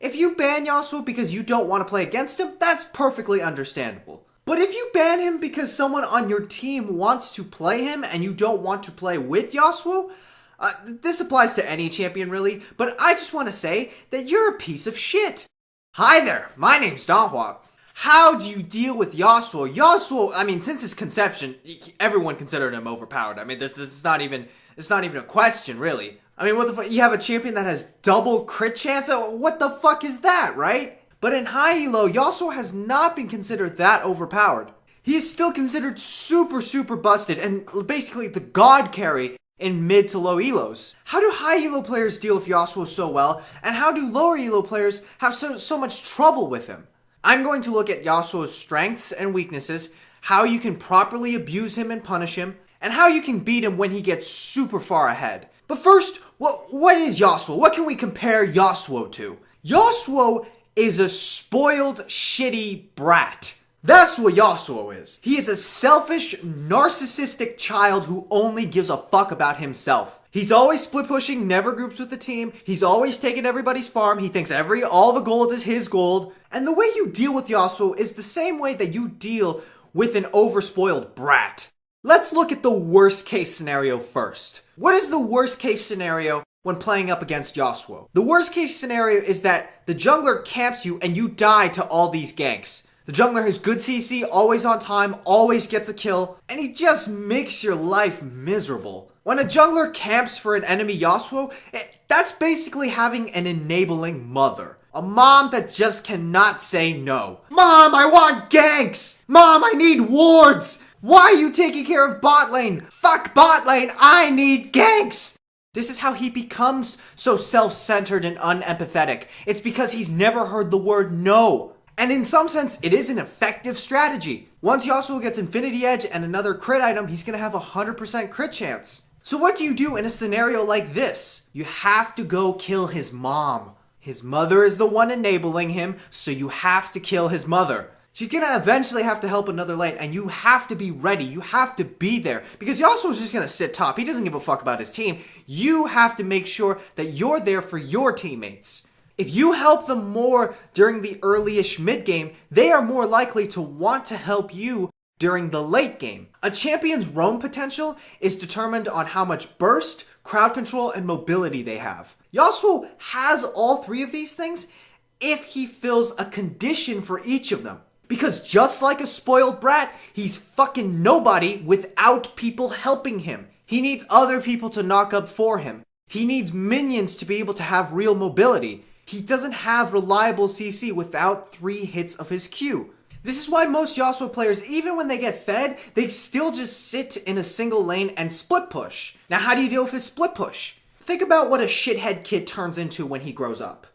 If you ban Yasuo because you don't want to play against him, that's perfectly understandable. But if you ban him because someone on your team wants to play him and you don't want to play with Yasuo, this applies to any champion really, but I just want to say that you're a piece of shit. Hi there, my name's Donghua. How do you deal with Yasuo? Yasuo, I mean, since his conception, everyone considered him overpowered. I mean, this is not even a question, really. I mean, what the fuck? You have a champion that has double crit chance? What the fuck is that, right? But in high elo, Yasuo has not been considered that overpowered. He is still considered super busted and basically the god carry in mid to low elos. How do high elo players deal with Yasuo so well, and how do lower elo players have so much trouble with him? I'm going to look at Yasuo's strengths and weaknesses, how you can properly abuse him and punish him, and how you can beat him when he gets super far ahead. But first, what is Yasuo? What can we compare Yasuo to? Yasuo is a spoiled, shitty brat. That's what Yasuo is. He is a selfish, narcissistic child who only gives a fuck about himself. He's always split pushing, never groups with the team. He's always taking everybody's farm. He thinks all the gold is his gold. And the way you deal with Yasuo is the same way that you deal with an overspoiled brat. Let's look at the worst case scenario first. What is the worst case scenario when playing up against Yasuo? The worst case scenario is that the jungler camps you and you die to all these ganks. The jungler has good CC, always on time, always gets a kill, and he just makes your life miserable. When a jungler camps for an enemy Yasuo, that's basically having an enabling mother. A mom that just cannot say no. Mom, I want ganks! Mom, I need wards! Why are you taking care of bot lane? Fuck bot lane, I need ganks! This is how he becomes so self-centered and unempathetic. It's because he's never heard the word no. And in some sense, it is an effective strategy. Once Yasuo gets Infinity Edge and another crit item, he's gonna have a 100% crit chance. So what do you do in a scenario like this? You have to go kill his mom. His mother is the one enabling him, so you have to kill his mother. She's gonna eventually have to help another lane, and you have to be ready. You have to be there. Because Yasuo is just gonna sit top. He doesn't give a fuck about his team. You have to make sure that you're there for your teammates. If you help them more during the early-ish mid-game, they are more likely to want to help you during the late game. A champion's roam potential is determined on how much burst, crowd control, and mobility they have. Yasuo has all three of these things if he fills a condition for each of them. Because just like a spoiled brat, he's fucking nobody without people helping him. He needs other people to knock up for him. He needs minions to be able to have real mobility. He doesn't have reliable CC without 3 hits of his Q. This is why most Yasuo players, even when they get fed, they still just sit in a single lane and split push. Now how do you deal with his split push? Think about what a shithead kid turns into when he grows up.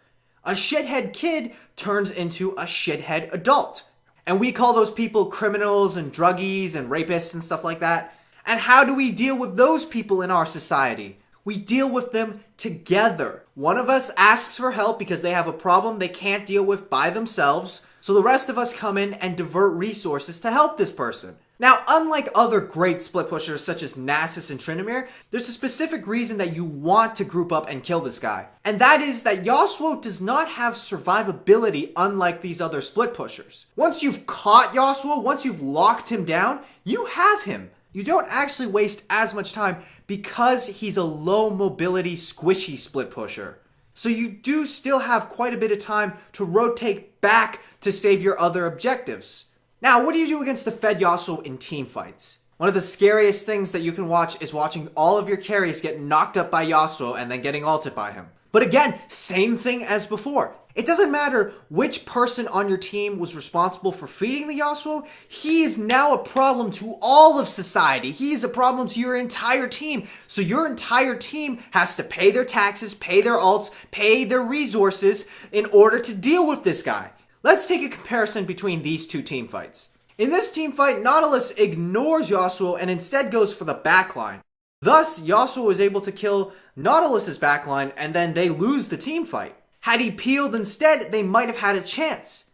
A shithead kid turns into a shithead adult. And we call those people criminals and druggies and rapists and stuff like that. And how do we deal with those people in our society? We deal with them together. One of us asks for help because they have a problem they can't deal with by themselves, so the rest of us come in and divert resources to help this person. Now, unlike other great split pushers such as Nasus and Tryndamere, there's a specific reason that you want to group up and kill this guy. And that is that Yasuo does not have survivability unlike these other split pushers. Once you've caught Yasuo, once you've locked him down, you have him. You don't actually waste as much time because he's a low mobility squishy split pusher. So you do still have quite a bit of time to rotate back to save your other objectives. Now, what do you do against the fed Yasuo in team fights? One of the scariest things that you can watch is watching all of your carries get knocked up by Yasuo and then getting ulted by him. But again, same thing as before. It doesn't matter which person on your team was responsible for feeding the Yasuo, he is now a problem to all of society. He is a problem to your entire team. So your entire team has to pay their taxes, pay their alts, pay their resources in order to deal with this guy. Let's take a comparison between these two team fights. In this team fight, Nautilus ignores Yasuo and instead goes for the backline. Thus, Yasuo is able to kill Nautilus's backline and then they lose the team fight. Had he peeled instead, they might have had a chance.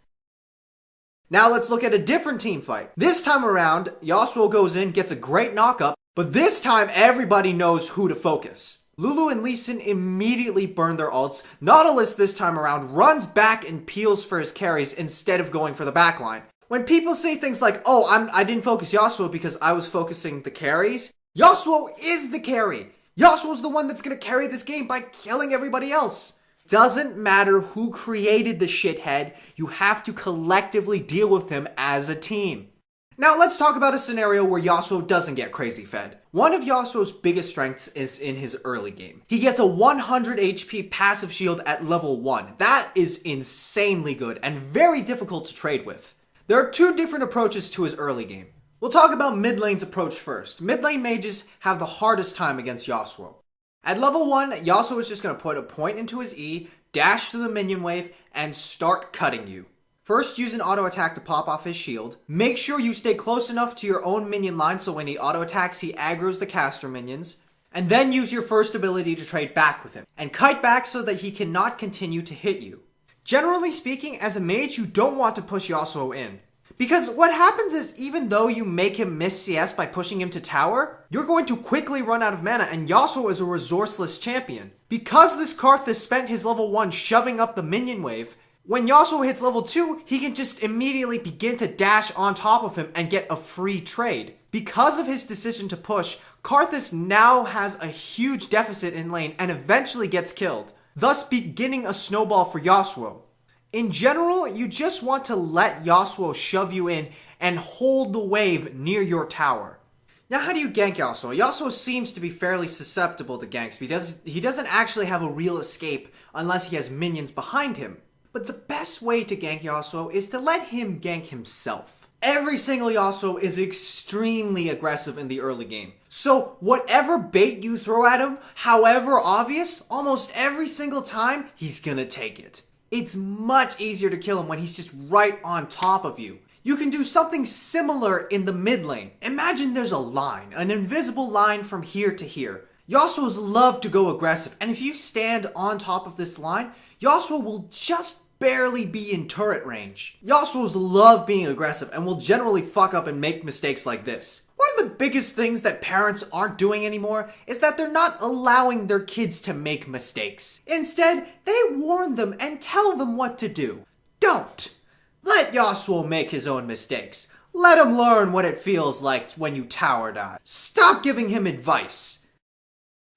Now let's look at a different team fight. This time around, Yasuo goes in, gets a great knockup, but this time everybody knows who to focus. Lulu and Lee Sin immediately burn their ults. Nautilus this time around runs back and peels for his carries instead of going for the backline. When people say things like, oh, I didn't focus Yasuo because I was focusing the carries, Yasuo is the carry. Yasuo's the one that's going to carry this game by killing everybody else. Doesn't matter who created the shithead, you have to collectively deal with him as a team. Now let's talk about a scenario where Yasuo doesn't get crazy fed. One of Yasuo's biggest strengths is in his early game. He gets a 100 HP passive shield at level 1. That is insanely good and very difficult to trade with. There are two different approaches to his early game. We'll talk about mid lane's approach first. Mid lane mages have the hardest time against Yasuo. At level 1, Yasuo is just going to put a point into his E, dash through the minion wave, and start cutting you. First, use an auto attack to pop off his shield. Make sure you stay close enough to your own minion line so when he auto attacks, he aggroes the caster minions. And then use your first ability to trade back with him, and kite back so that he cannot continue to hit you. Generally speaking, as a mage, you don't want to push Yasuo in. Because what happens is, even though you make him miss CS by pushing him to tower, you're going to quickly run out of mana, and Yasuo is a resourceless champion. Because this Karthus spent his level 1 shoving up the minion wave, when Yasuo hits level 2, he can just immediately begin to dash on top of him and get a free trade. Because of his decision to push, Karthus now has a huge deficit in lane and eventually gets killed, thus beginning a snowball for Yasuo. In general, you just want to let Yasuo shove you in and hold the wave near your tower. Now, how do you gank Yasuo? Yasuo seems to be fairly susceptible to ganks because he doesn't actually have a real escape unless he has minions behind him. But the best way to gank Yasuo is to let him gank himself. Every single Yasuo is extremely aggressive in the early game. So whatever bait you throw at him, however obvious, almost every single time, he's gonna take it. It's much easier to kill him when he's just right on top of you. You can do something similar in the mid lane. Imagine there's a line, an invisible line from here to here. Yasuo's love to go aggressive, and if you stand on top of this line, Yasuo will just barely be in turret range. Yasuo's love being aggressive and will generally fuck up and make mistakes like this. One of the biggest things that parents aren't doing anymore is that they're not allowing their kids to make mistakes. Instead, they warn them and tell them what to do. Don't! Let Yasuo make his own mistakes. Let him learn what it feels like when you tower dive. Stop giving him advice.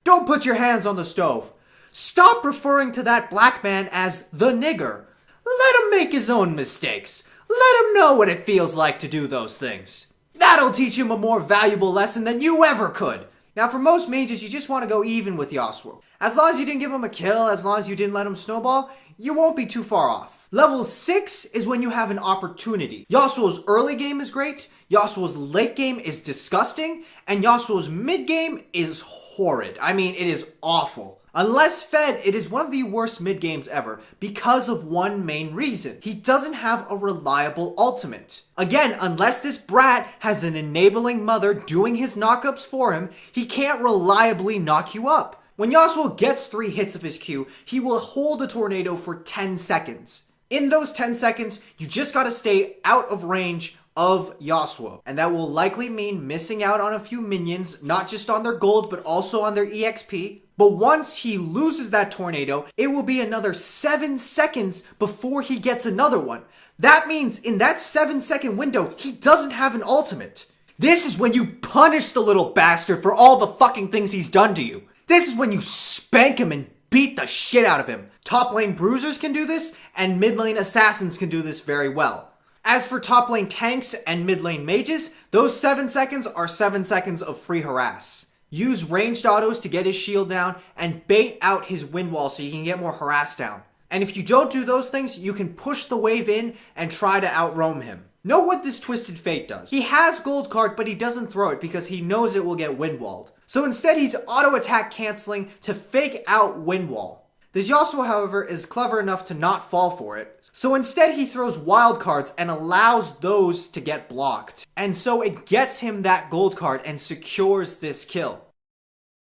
Don't put your hands on the stove. Stop referring to that black man as the nigger. Let him make his own mistakes. Let him know what it feels like to do those things. That'll teach him a more valuable lesson than you ever could. Now, for most mages, you just want to go even with Yasuo. As long as you didn't give him a kill, as long as you didn't let him snowball, you won't be too far off. Level 6 is when you have an opportunity. Yasuo's early game is great, Yasuo's late game is disgusting, and Yasuo's mid game is horrid. I mean, it is awful. Unless fed, it is one of the worst mid games ever because of one main reason. He doesn't have a reliable ultimate. Again, unless this brat has an enabling mother doing his knockups for him, he can't reliably knock you up. When Yasuo gets 3 hits of his Q, he will hold a tornado for 10 seconds. In those 10 seconds, you just gotta stay out of range of Yasuo. And that will likely mean missing out on a few minions, not just on their gold, but also on their EXP. But once he loses that tornado, it will be another 7 seconds before he gets another one. That means in that 7-second window, he doesn't have an ultimate. This is when you punish the little bastard for all the fucking things he's done to you. This is when you spank him and beat the shit out of him. Top lane bruisers can do this, and mid lane assassins can do this very well. As for top lane tanks and mid lane mages, those 7 seconds are 7 seconds of free harass. Use ranged autos to get his shield down and bait out his wind wall so you can get more harass down. And if you don't do those things, you can push the wave in and try to outroam him. Know what this Twisted Fate does. He has gold card, but he doesn't throw it because he knows it will get wind walled. So instead he's auto attack canceling to fake out wind wall. This Yasuo, however, is clever enough to not fall for it. So instead he throws wild cards and allows those to get blocked. And so it gets him that gold card and secures this kill.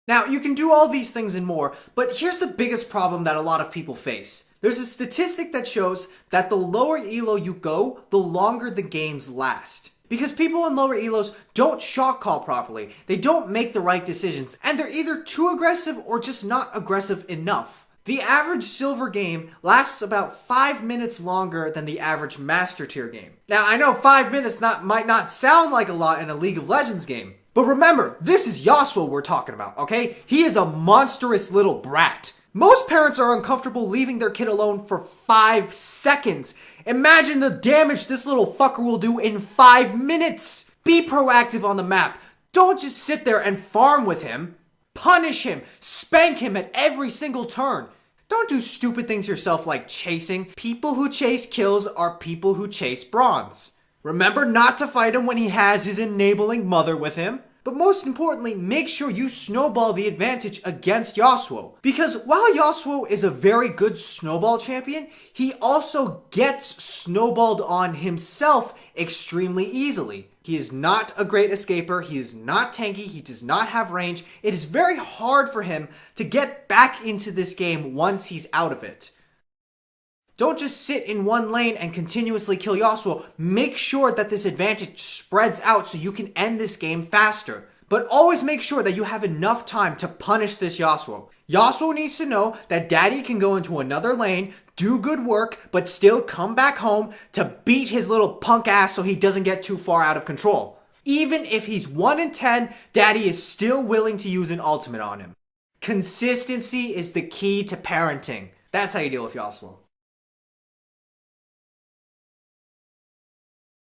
Now, you can do all these things and more, but here's the biggest problem that a lot of people face. There's a statistic that shows that the lower elo you go, the longer the games last. because people in lower elos don't shock call properly, they don't make the right decisions, and they're either too aggressive or just not aggressive enough. The average silver game lasts about 5 minutes longer than the average master tier game. Now, I know 5 minutes might not sound like a lot in a League of Legends game, but remember, this is Yasuo we're talking about, okay? He is a monstrous little brat. Most parents are uncomfortable leaving their kid alone for 5 seconds. Imagine the damage this little fucker will do in 5 minutes. Be proactive on the map. Don't just sit there and farm with him. Punish him. Spank him at every single turn. Don't do stupid things yourself like chasing. People who chase kills are people who chase bronze. Remember not to fight him when he has his enabling mother with him. But most importantly, make sure you snowball the advantage against Yasuo. Because while Yasuo is a very good snowball champion, he also gets snowballed on himself extremely easily. He is not a great escaper, he is not tanky, he does not have range. It is very hard for him to get back into this game once he's out of it. Don't just sit in one lane and continuously kill Yasuo. Make sure that this advantage spreads out so you can end this game faster. But always make sure that you have enough time to punish this Yasuo. Yasuo needs to know that Daddy can go into another lane, do good work, but still come back home to beat his little punk ass so he doesn't get too far out of control. Even if he's 1 in 10, Daddy is still willing to use an ultimate on him. Consistency is the key to parenting. That's how you deal with Yasuo.